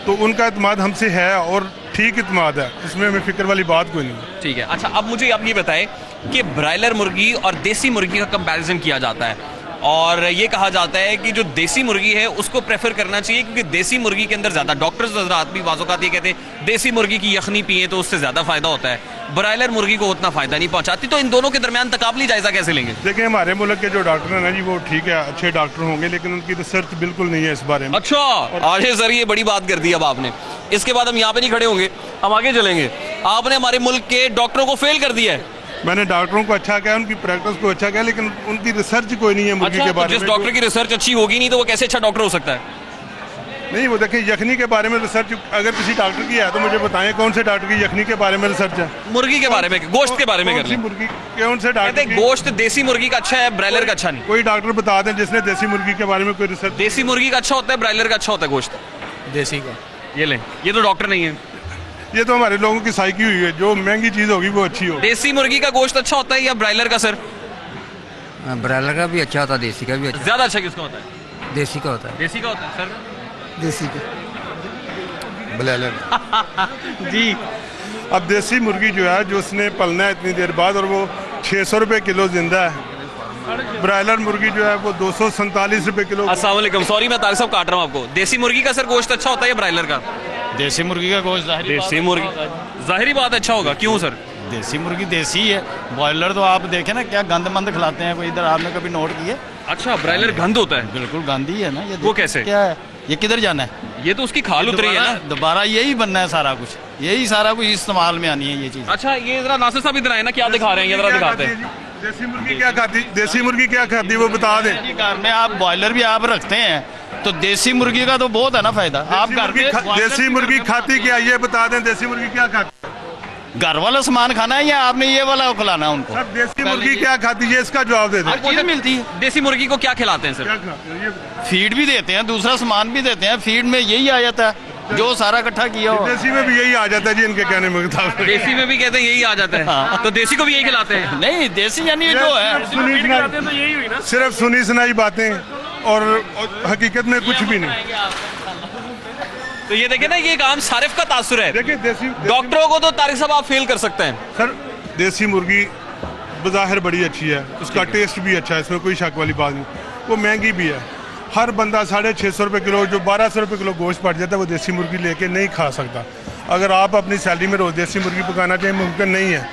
S14: तो उनका एतमाद हमसे है और ठीक एतमाद है, इसमें हमें फिक्र वाली बात कोई नहीं।
S1: ठीक है। अच्छा, अब मुझे आप ये बताएं कि ब्रायलर मुर्गी और देसी मुर्गी का कंपैरिजन किया जाता है, और ये कहा जाता है कि जो देसी मुर्गी है उसको प्रेफर करना चाहिए, क्योंकि देसी मुर्गी के अंदर ज़्यादा, डॉक्टर्स हज़रात भी बाज़ औक़ात ये कहते हैं देसी मुर्गी की यखनी पिए तो उससे ज़्यादा फ़ायदा होता है, ब्रायलर मुर्गी को उतना फ़ायदा नहीं पहुंचाती। तो इन दोनों के दरमियान तकाबली जायज़ा कैसे लेंगे?
S14: देखिए, हमारे मुल्क के जो डॉक्टर हैं ना जी, वो ठीक है, अच्छे डॉक्टर होंगे, लेकिन उनकी रिसर्च बिल्कुल नहीं है इस बारे में।
S1: अच्छा, आगे सर ये बड़ी बात कर दी अब आपने। इसके बाद हम यहाँ पे नहीं खड़े होंगे, हम आगे चलेंगे। आपने हमारे मुल्क के डॉक्टरों को फेल कर दिया है।
S14: मैंने डॉक्टरों को अच्छा कहा, उनकी प्रैक्टिस को अच्छा कहा, लेकिन उनकी रिसर्च कोई नहीं है मुर्गी के बारे में।
S1: जिस डॉक्टर की रिसर्च अच्छी होगी नहीं तो वो कैसे अच्छा डॉक्टर हो सकता है?
S14: नहीं, वो देखिए, यखनी के बारे में रिसर्च अगर किसी डॉक्टर की है तो मुझे बताएं कौन से डॉक्टर की यखनी के बारे में रिसर्च है?
S1: मुर्गी के बारे में, गोश्त के बारे में कर
S14: मुर्गी कौन से डॉक्टर?
S1: गोश्त देसी मुर्गी का अच्छा है, ब्रायलर का अच्छा नहीं।
S14: कोई डॉक्टर बता दें जिसने देसी मुर्गी के बारे में कोई रिसर्च।
S1: देसी मुर्गी का अच्छा होता है, ब्रायलर का अच्छा होता है गोश्त?
S7: देसी का।
S1: ये लें, ये तो डॉक्टर नहीं है,
S14: ये तो हमारे लोगों की साइकी हुई है, जो महंगी चीज होगी वो अच्छी हो।
S1: देसी मुर्गी का गोश्त अच्छा होता है या ब्रायलर का? सर,
S7: ब्रायलर का भी अच्छा होता है, देसी का भी अच्छा।
S1: ज्यादा अच्छा किसका होता है?
S7: देसी का होता है।
S1: देसी का होता है सर?
S7: देसी का। ब्रायलर
S1: जी।
S14: अब देसी मुर्गी जो है, जो उसने पलना है इतनी देर बाद, और वो 600 रुपये किलो जिंदा है। ब्रायलर मुर्गी जो है वो 247 रुपये किलो।
S1: अस्सलाम वालेकुम, सॉरी मैं तारिक साहब काट रहा हूँ आपको। देसी मुर्गी का सर गोश्त अच्छा होता है या ब्रायलर का?
S15: देसी मुर्गी का गोश्त
S1: देसी मुर्गी जाहिरी बात अच्छा होगा। क्यों सर?
S15: देसी मुर्गी देसी है, बॉयलर तो आप देखें ना क्या गंद मंद खिलाते हैं, कोई इधर आपने कभी नोट किए?
S1: अच्छा, ब्रायलर गंद होता है?
S15: बिल्कुल गंद ही है ना। ये
S1: वो कैसे?
S15: क्या है ये, किधर जाना है?
S1: ये तो उसकी खाल उतरी है ना।
S15: दोबारा यही बनना है, सारा कुछ यही सारा कुछ इस्तेमाल में आनी है ये चीज।
S1: अच्छा, ये जरा नासिर साहब इधर आए ना, क्या दिखा रहे हैं? ये जरा दिखाते हैं।
S14: देसी मुर्गी क्या खाती? देसी मुर्गी क्या खाती वो बता दें।
S15: घर में आप बॉयलर भी आप रखते हैं तो देसी मुर्गी का तो बहुत है ना फायदा। आप घर पे
S14: देसी मुर्गी खाती क्या, ये बता दें। देसी मुर्गी क्या खाती?
S15: घर वाला सामान खाना है या आपने ये वाला खिलाना है उनको?
S14: देसी मुर्गी क्या खाती है, इसका जवाब दे दें।
S15: चीज मिलती है।
S1: देसी मुर्गी को क्या खिलाते हैं सर?
S15: फीड भी देते हैं, दूसरा सामान भी देते हैं। फीड में यही आ जाता है जो सारा इकट्ठा किया हो।
S14: देसी में भी यही आ जाता है जी, इनके कहने में।
S1: देसी में भी कहते हैं यही आ जाता है, तो देसी को भी यही खिलाते हैं?
S15: नहीं, देसी यानी जो है
S14: सिर्फ सुनी सुनाई बातें और हकीकत में कुछ भी नहीं।
S1: तो ये देखिए ना, ये एक आम सारिफ का तासुर है।
S14: देखिए, देसी
S1: डॉक्टरों को तो तारिक साहब आप फेल कर सकते हैं।
S14: सर, देसी मुर्गी बज़ाहिर बड़ी अच्छी है, उसका टेस्ट भी अच्छा है, इसमें कोई शक वाली बात नहीं। वो महंगी भी है। हर बंदा 650 रुपये किलो, जो 1200 रुपये किलो गोश्त पड़ जाता है, वो देसी मुर्गी लेके नहीं खा सकता। अगर आप अपनी सैलरी में रोज देसी मुर्गी पकाना चाहिए, मुमकिन नहीं है,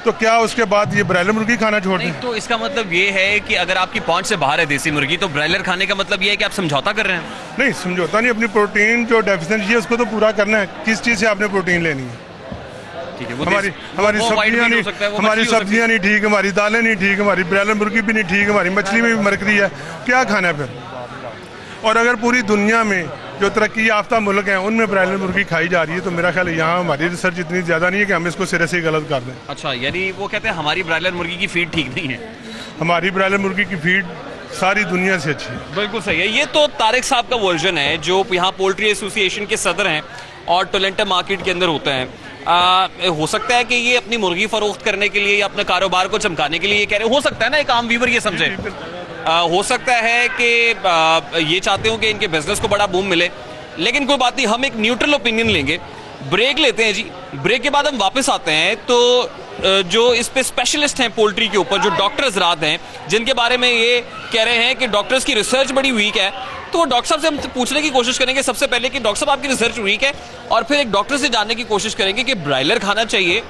S14: तो क्या उसके बाद ये ब्रायलर मुर्गी खाना छोड़ दें?
S1: तो इसका मतलब ये है कि अगर आपकी पहुंच से बाहर है देसी मुर्गी, तो ब्रायलर खाने का मतलब ये है कि आप समझौता कर रहे हैं?
S14: नहीं, समझौता नहीं। अपनी प्रोटीन जो डेफिशिएंसी है उसको तो पूरा करना है। किस चीज़ से आपने प्रोटीन लेनी है?
S1: ठीक है,
S14: हमारी सब्जियां नहीं, हमारी सब्जियां नहीं ठीक, हमारी दालें नहीं ठीक, हमारी ब्रायलर मुर्गी भी नहीं ठीक, हमारी मछली में भी मरकरी है, क्या खाना है फिर? और अगर पूरी दुनिया में जो तरक्की याफ्ता मुल्क हैं उनमें ब्रायलर मुर्गी खाई जा रही है, तो मेरा ख्याल है यहाँ हमारी रिसर्च इतनी ज़्यादा नहीं है कि हम इसको सिरे से गलत कर दें।
S1: अच्छा, यानी वो कहते हैं हमारी ब्रायलर मुर्गी की फीड ठीक नहीं है?
S14: हमारी ब्रायलर मुर्गी की फीड सारी दुनिया से अच्छी है।
S1: बिल्कुल सही है। ये तो तारिक साहब का वर्जन है, जो यहाँ पोल्ट्री एसोसिएशन के सदर हैं और टोरंटो मार्केट के अंदर होते हैं। हो सकता है कि ये अपनी मुर्गी फरोख्त करने के लिए या अपने कारोबार को चमकाने के लिए ये कह रहे हो सकता है ना, एक आम व्यूवर ये समझे। हो सकता है कि ये चाहते हो कि इनके बिजनेस को बड़ा बूम मिले, लेकिन कोई बात नहीं, हम एक न्यूट्रल ओपिनियन लेंगे। ब्रेक लेते हैं जी, ब्रेक के बाद हम वापस आते हैं। तो जो इस पे स्पेशलिस्ट हैं पोल्ट्री के ऊपर, जो डॉक्टर हज़रात हैं, जिनके बारे में ये कह रहे हैं कि डॉक्टर्स की रिसर्च बड़ी वीक है, तो वो डॉक्टर साहब से हम पूछने की कोशिश करेंगे सबसे पहले कि डॉक्टर साहब आपकी रिसर्च वीक है, और फिर एक डॉक्टर से जानने की कोशिश करेंगे कि ब्रायलर खाना चाहिए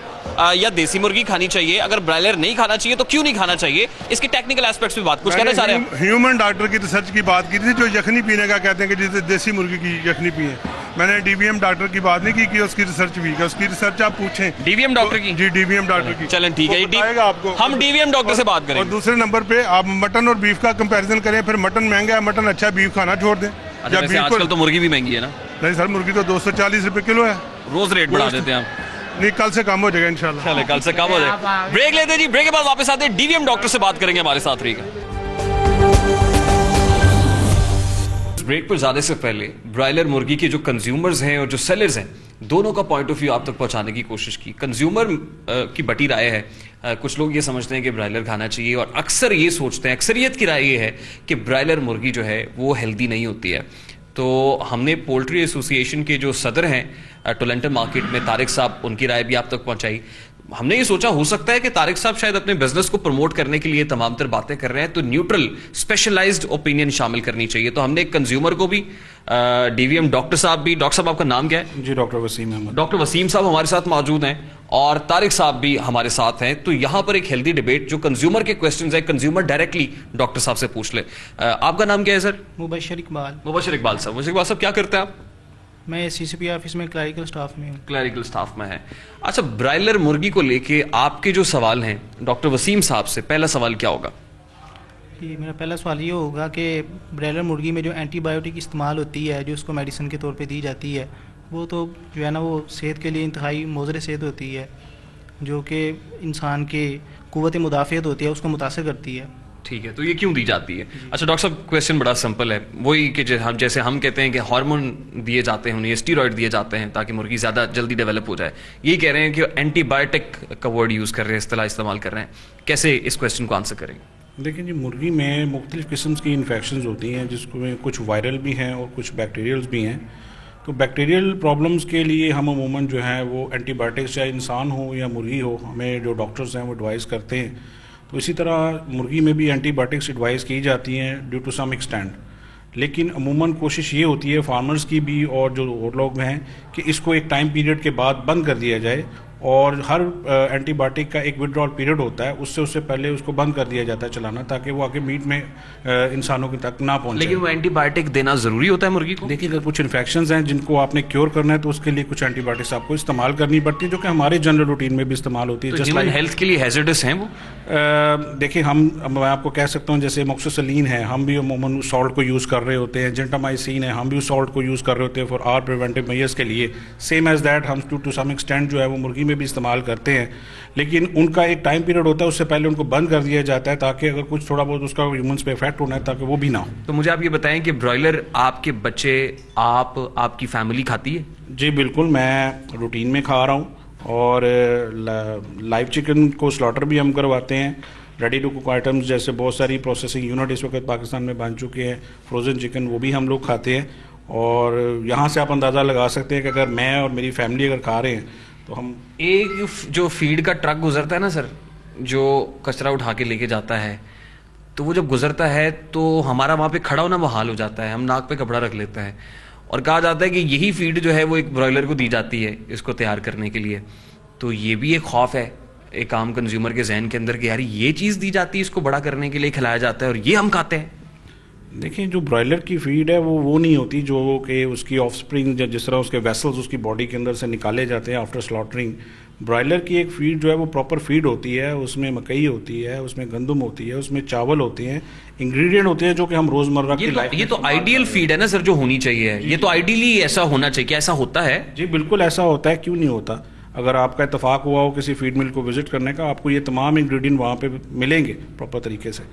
S1: या देसी मुर्गी खानी चाहिए। अगर ब्रायलर नहीं खाना चाहिए तो क्यों नहीं खाना चाहिए, इसके टेक्निकल एस्पेक्ट्स में बात कुछ कहना चाह रहे हैं।
S14: ह्यूमन डॉक्टर की रिसर्च की बात की थी, जो यखनी पीने का कहते हैं कि जैसे देसी मुर्गी की यखनी पिए। मैंने डीवीएम डॉक्टर की बात नहीं की कि उसकी रिसर्च वीक है। उसकी रिसर्च आप पूछें
S1: डीवीएम डॉक्टर की।
S14: जी, डीवीएम डॉक्टर की।
S1: चलें ठीक है,
S14: आपको
S1: हम डीवीएम डॉक्टर से बात करें।
S14: और दूसरे नंबर पे आप मटन और बीफ का कंपैरिजन करें, फिर मटन महंगा है, मटन अच्छा, बीफ खाना छोड़ दें।
S1: अच्छा, वैसे आजकल तो मुर्गी भी महंगी है ना?
S14: नहीं सर, मुर्गी तो 240 रुपये किलो है।
S1: रोज रेट बढ़ा देते हैं आप?
S14: नहीं, कल से कम हो जाएगा इंशाल्लाह।
S1: चले, कल से कम हो जाएगा। ब्रेक लेते जी, ब्रेक के बाद वापस आते हैं, डीवीएम डॉक्टर से बात करेंगे, हमारे साथ रहिएगा। ब्रेक पर जाने से पहले ब्रायलर मुर्गी के जो कंज्यूमर्स हैं और जो सेलर्स हैं, दोनों का पॉइंट ऑफ व्यू आप तक पहुंचाने की कोशिश की। कंज्यूमर की बटी राय है, कुछ लोग ये समझते हैं कि ब्रायलर खाना चाहिए, और अक्सर ये सोचते हैं, अक्सरियत की राय ये है कि ब्रायलर मुर्गी जो है वो हेल्दी नहीं होती है। तो हमने पोल्ट्री एसोसिएशन के जो सदर हैं टोरंटो मार्केट में, तारिक साहब, उनकी राय भी आप तक पहुंचाई। हमने ये सोचा हो सकता है कि तारिक साहब शायद अपने बिजनेस को प्रमोट करने के लिए तमाम तर बातें कर रहे हैं, तो न्यूट्रल स्पेशलाइज्ड ओपिनियन शामिल करनी चाहिए। तो हमने एक कंज्यूमर को भी, डीवीएम डॉक्टर साहब भी, डॉक्टर साहब आपका नाम क्या है?
S16: जी डॉक्टर वसीम अहमद। डॉक्टर
S1: वसीम साहब हमारे साथ मौजूद हैं और तारिक साहब भी हमारे साथ हैं। तो यहां पर एक हेल्दी डिबेट, जो कंज्यूमर के क्वेश्चंस है कंज्यूमर डायरेक्टली डॉक्टर साहब से पूछ ले। आपका नाम क्या है सर?
S17: मुबशर इकबाल।
S1: मुबशर इकबाल साहब, मुबशर इकबाल साहब क्या करते हैं आप?
S17: मैं सीसीपी ऑफिस में क्लरिकल स्टाफ में हूँ।
S1: क्लरिकल स्टाफ में है। अच्छा, ब्रायलर मुर्गी को लेके आपके जो सवाल हैं डॉक्टर वसीम साहब से, पहला सवाल क्या होगा?
S17: कि मेरा पहला सवाल ये होगा कि ब्रायलर मुर्गी में जो एंटीबायोटिक इस्तेमाल होती है, जो उसको मेडिसिन के तौर पे दी जाती है, वो तो जो है ना वो सेहत के लिए इंतहाई मुज़र सेहत होती है, जो कि इंसान के क़ुव्वत मुदाफ़ियत होती है उसको मुतासर करती है।
S1: ठीक है, तो ये क्यों दी जाती है? अच्छा डॉक्टर साहब, क्वेश्चन बड़ा सिंपल है, वही कि जैसे हम कहते हैं कि हार्मोन दिए जाते हैं, उन्हें स्टीरॉयड दिए जाते हैं ताकि मुर्गी ज़्यादा जल्दी डेवलप हो जाए, यही कह रहे हैं कि एंटीबायोटिक का वर्ड यूज़ कर रहे हैं, इस्तेलाह इस्तेमाल कर रहे हैं। कैसे इस क्वेश्चन को आंसर करेंगे?
S16: देखिए जी, मुर्गी में मुख्तलिफ़ किस्म की इन्फेक्शन होती हैं, जिसमें कुछ वायरल भी हैं और कुछ बैक्टीरियल्स भी हैं। तो बैक्टीरियल प्रॉब्लम्स के लिए हम अमूमन जो है वो एंटीबायोटिक्स, चाहे इंसान हो या मुर्गी हो, हमें जो डॉक्टर्स हैं वो एडवाइस करते हैं। तो इसी तरह मुर्गी में भी एंटीबायोटिक्स एडवाइस की जाती हैं ड्यू टू सम एक्सटेंट, लेकिन अमूमन कोशिश ये होती है फार्मर्स की भी और जो और लोग हैं कि इसको एक टाइम पीरियड के बाद बंद कर दिया जाए, और हर एंटीबायोटिक का एक विड्रॉल पीरियड होता है, उससे पहले उसको बंद कर दिया जाता है चलाना, ताकि वो आगे मीट में इंसानों के तक ना पहुंचे।
S1: लेकिन वो एंटीबायोटिक देना जरूरी होता है मुर्गी को?
S16: देखिए, अगर कुछ इन्फेक्शंस हैं जिनको आपने क्योर करना है तो उसके लिए कुछ एंटीबायोटिक्स आपको इस्तेमाल करनी पड़ती है, जो कि हमारे जनरल रूटीन में भी इस्तेमाल होती है।
S1: तो ह्यूमन हेल्थ के लिए हैजर्डस हैं वो?
S16: देखिए, मैं आपको कह सकता हूँ, जैसे मोक्सिसिलिन है, हम भी अमूमन उस सॉल्ट को यूज़ कर रहे होते हैं। जेंटामाइसिन है, हम भी उस सॉल्ट को यूज़ कर रहे होते हैं फॉर आर प्रिवेंटिव मेजर्स के लिए। सेम एज दैट हम टू सम एक्सटेंट जो है वो मुर्गी में भी इस्तेमाल करते हैं, लेकिन उनका एक टाइम पीरियड होता है, उससे पहले उनको बंद कर दिया जाता है, ताकि अगर कुछ थोड़ा बहुत उसका ह्यूमंस पे इफेक्ट होना है ताकि वो भी ना हो।
S1: तो मुझे आप ये बताएं कि ब्रॉयलर आपके बच्चे, आपकी फैमिली खाती है?
S16: जी बिल्कुल, मैं रूटीन में खा रहा हूँ, और लाइव चिकन को स्लॉटर भी हम करवाते हैं। रेडी टू कुक आइटम्स जैसे बहुत सारी प्रोसेसिंग यूनिट इस वक्त पाकिस्तान में बन चुके हैं। फ्रोज़न चिकन वो भी हम लोग खाते हैं, और यहाँ से आप अंदाज़ा लगा सकते हैं कि अगर मैं और मेरी फैमिली अगर खा रहे हैं तो हम।
S1: एक जो फीड का ट्रक गुजरता है ना सर, जो कचरा उठा के लेके जाता है, तो वो जब गुजरता है तो हमारा वहाँ पे खड़ा होना मुहाल हो जाता है, हम नाक पे कपड़ा रख लेते हैं, और कहा जाता है कि यही फीड जो है वो एक ब्रॉयलर को दी जाती है इसको तैयार करने के लिए। तो ये भी एक खौफ है एक आम कंज्यूमर के जहन के अंदर कि यार ये चीज़ दी जाती है, इसको बड़ा करने के लिए खिलाया जाता है और ये हम खाते हैं।
S16: देखिए, जो ब्रॉयलर की फीड है वो नहीं होती जो कि उसकी ऑफस्प्रिंग, जिस तरह उसके वेसल्स उसकी बॉडी के अंदर से निकाले जाते हैं आफ्टर स्लॉटरिंग। ब्रॉयलर की एक फीड जो है वो प्रॉपर फीड होती है, उसमें मकई होती है, उसमें गंदम होती है, उसमें चावल होते हैं, इंग्रेडिएंट होते हैं जो कि हम रोजमर्रा की लाइफ।
S1: ये तो आइडियल फीड है ना सर जो होनी चाहिए, ये तो आइडियली ऐसा होना चाहिए। क्या ऐसा होता है?
S16: जी बिल्कुल ऐसा होता है, क्यों नहीं होता। अगर आपका इत्तेफाक हुआ हो किसी फीड मिल को विजिट करने का, आपको ये तमाम इंग्रेडिएंट वहाँ पे मिलेंगे प्रॉपर तरीके से।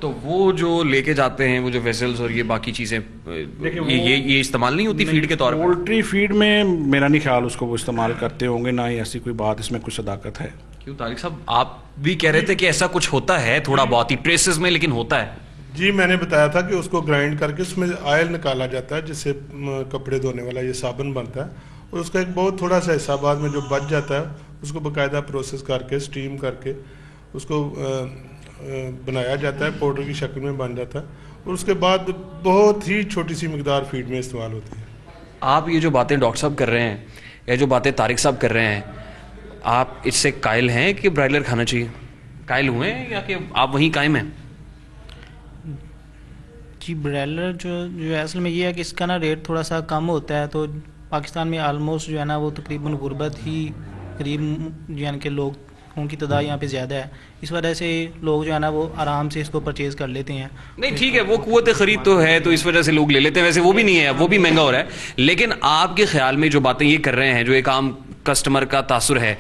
S1: तो वो जो लेके जाते हैं वो जो वेसल्स और ये बाकी चीज़ें, ये इस्तेमाल नहीं होती फीड के तौर पर?
S16: पोल्ट्री फीड में मेरा नहीं ख्याल उसको वो इस्तेमाल करते होंगे, ना ही ऐसी कोई बात इसमें कुछ सदाकत है।
S1: क्यों तारिक साहब, आप भी कह रहे थे कि ऐसा कुछ होता है थोड़ा बहुत ही ट्रेसेस में, लेकिन होता है?
S14: जी, मैंने बताया था कि उसको ग्राइंड करके उसमें ऑयल निकाला जाता है, जिससे कपड़े धोने वाला ये साबुन बनता है, और उसका एक बहुत थोड़ा सा हिस्सा बाद में जो बच जाता है उसको बाकायदा प्रोसेस करके स्टीम करके उसको बनाया जाता है, पाउडर की शक्ल में बन जाता है, और उसके बाद बहुत ही छोटी सी मिकदार फीड में इस्तेमाल होती है।
S1: आप ये जो बातें डॉक्टर साहब कर रहे हैं या जो बातें तारिक साहब कर रहे हैं, आप इससे कायल हैं कि ब्रॉयलर खाना चाहिए? कायल हुए हैं या कि आप वहीं कायम हैं?
S17: जी, ब्रॉयलर जो असल में ये है कि इसका ना रेट थोड़ा सा कम होता है, तो पाकिस्तान में आलमोस्ट जो है ना वो तकरीबन गुर्बत ही करीब यानी कि लोग उनकी तादाद यहाँ पे ज़्यादा है, इस वजह से लोग जो है ना वो आराम से इसको परचेज़ कर लेते हैं।
S1: नहीं ठीक है, वो कुव्वत खरीद तो है तो इस वजह से लोग ले लेते हैं, वैसे वो भी नहीं है, वो भी महंगा हो रहा है। लेकिन आपके ख्याल में जो बातें ये कर रहे हैं, जो एक आम कस्टमर का तासुर है,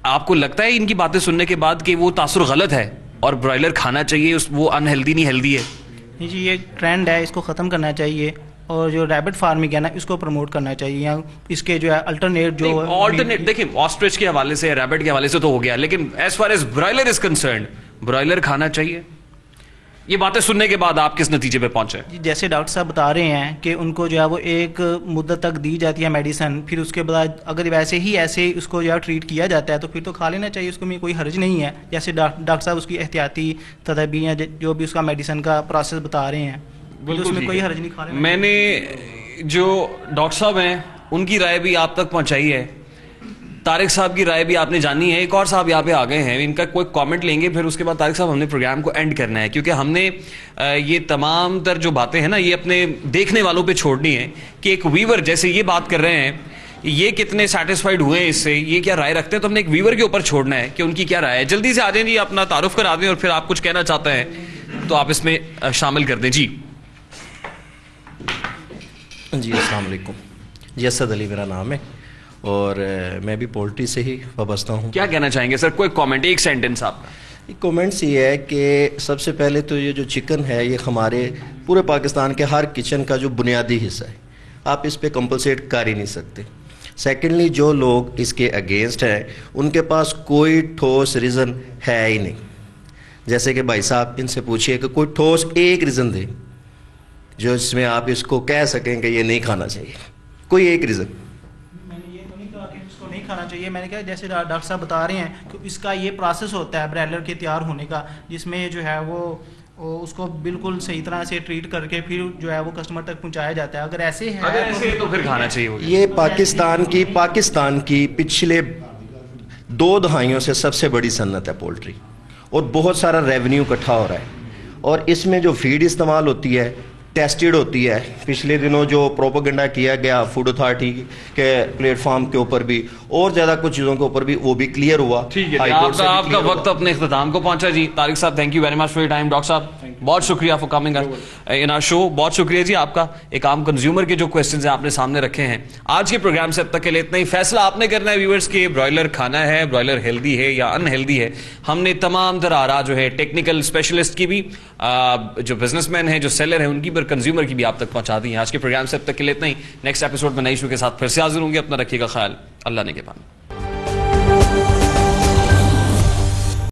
S1: आपको लगता है इनकी बातें सुनने के बाद कि वो तासुर गलत है और ब्रॉयलर खाना चाहिए, वो अनहेल्दी नहीं हेल्दी है?
S17: जी, ये ट्रेंड है, इसको ख़त्म करना चाहिए, और जो रैबिट फार्मिंग है ना इसको प्रमोट करना चाहिए, या इसके जो है अल्टरनेट
S1: देखिए ऑस्ट्रिच के हवाले से, रैबिट के हवाले से तो हो गया, लेकिन as far as broiler is concerned, broiler खाना चाहिए? ये बातें सुनने के बाद आप किस नतीजे पे पहुंचे?
S17: जैसे डॉक्टर साहब बता रहे हैं कि उनको जो है वो एक मुद्दत तक दी जाती है मेडिसिन, फिर उसके बाद अगर वैसे ही ऐसे उसको जो है ट्रीट किया जाता है तो फिर तो खा लेना चाहिए, उसको में कोई हर्ज नहीं है। जैसे डॉक्टर साहब उसकी एहतियाती तदाबीर जो भी उसका मेडिसिन का प्रोसेस बता रहे हैं, तो उसमें कोई हर्ज नहीं खा लेना।
S1: मैंने जो डॉक्टर साहब हैं उनकी राय भी आप तक पहुंचाई है, तारिक साहब की राय भी आपने जानी है। एक और साहब यहाँ पे आ गए हैं, इनका कोई कमेंट लेंगे, फिर उसके बाद तारिक साहब हमने प्रोग्राम को एंड करना है, क्योंकि हमने ये तमाम तर जो बातें हैं ना ये अपने देखने वालों पे छोड़नी है कि एक व्यूअर जैसे ये बात कर रहे हैं, ये कितने सेटिस्फाइड हुए हैं इससे, ये क्या राय रखते हैं, तो हमने एक व्यूअर के ऊपर छोड़ना है कि उनकी क्या राय है। जल्दी से आ जाए जी, अपना तारुफ करा दें और फिर आप कुछ कहना चाहते हैं तो आप इसमें शामिल कर दें जी।
S18: जी अस्सलाम वालेकुम जी, असद अली मेरा नाम है और मैं भी पोल्ट्री से ही वाबस्ता हूँ।
S1: क्या कहना चाहेंगे सर, कोई कमेंट, एक सेंटेंस आपका?
S18: कमेंट्स ये है कि सबसे पहले तो ये जो चिकन है ये हमारे पूरे पाकिस्तान के हर किचन का जो बुनियादी हिस्सा है, आप इस पे कंपलसेट कर ही नहीं सकते। सेकेंडली जो लोग इसके अगेंस्ट हैं उनके पास कोई ठोस रीज़न है ही नहीं। जैसे कि भाई साहब इनसे पूछिए कि कोई ठोस एक रीज़न दें जो इसमें आप इसको कह सकें कि ये नहीं खाना चाहिए, कोई एक रीज़न।
S17: मैंने ये तो नहीं कहा कि इसको नहीं खाना चाहिए, मैंने कहा जैसे डॉक्टर साहब बता रहे हैं कि इसका ये प्रोसेस होता है ब्रॉयलर के तैयार होने का, जिसमें जो है वो उसको बिल्कुल सही तरह से ट्रीट करके फिर जो है वो कस्टमर तक पहुंचाया जाता है। अगर ऐसे है
S1: तो फिर खाना चाहिए।
S18: ये पाकिस्तान की पिछले 2 दहाइयों से सबसे बड़ी सन्नत है पोल्ट्री, और बहुत सारा रेवेन्यू इकट्ठा हो रहा है, और इसमें जो फीड इस्तेमाल होती है टेस्टेड होती है। पिछले दिनों जो प्रोपेगेंडा किया गया फूड अथॉरिटी के प्लेटफॉर्म के ऊपर भी और ज़्यादा कुछ चीज़ों के ऊपर भी, वो भी क्लियर हुआ।
S1: ठीक है, आपका वक्त अपने इख्तिताम को पहुंचा जी। तारिक साहब thank you very much for your time. Doctor साहब बहुत शुक्रिया for coming in our show, बहुत शुक्रिया जी आपका। एक आम कंज्यूमर के जो क्वेश्चंस हैं आपने सामने रखे हैं। आज के प्रोग्राम से अब तक के लिए इतना ही। फैसला आपने करना है व्यूअर्स के, ब्रॉयलर खाना है, ब्रॉयलर हेल्दी है या अनहेल्दी है। हमने तमाम तरह आरा जो है टेक्निकल स्पेशलिस्ट की भी, जो बिजनेसमैन है, जो सेलर है, उनकी पर कंज्यूमर की भी आप तक पहुंचा दी है। आज के प्रोग्राम से अब तक के लिए इतना ही। नेक्स्ट एपिसोड में नई शो के साथ फिर से हाजिर होंगे। अपना रखिएगा ख्याल। अल्लाह ने के पान।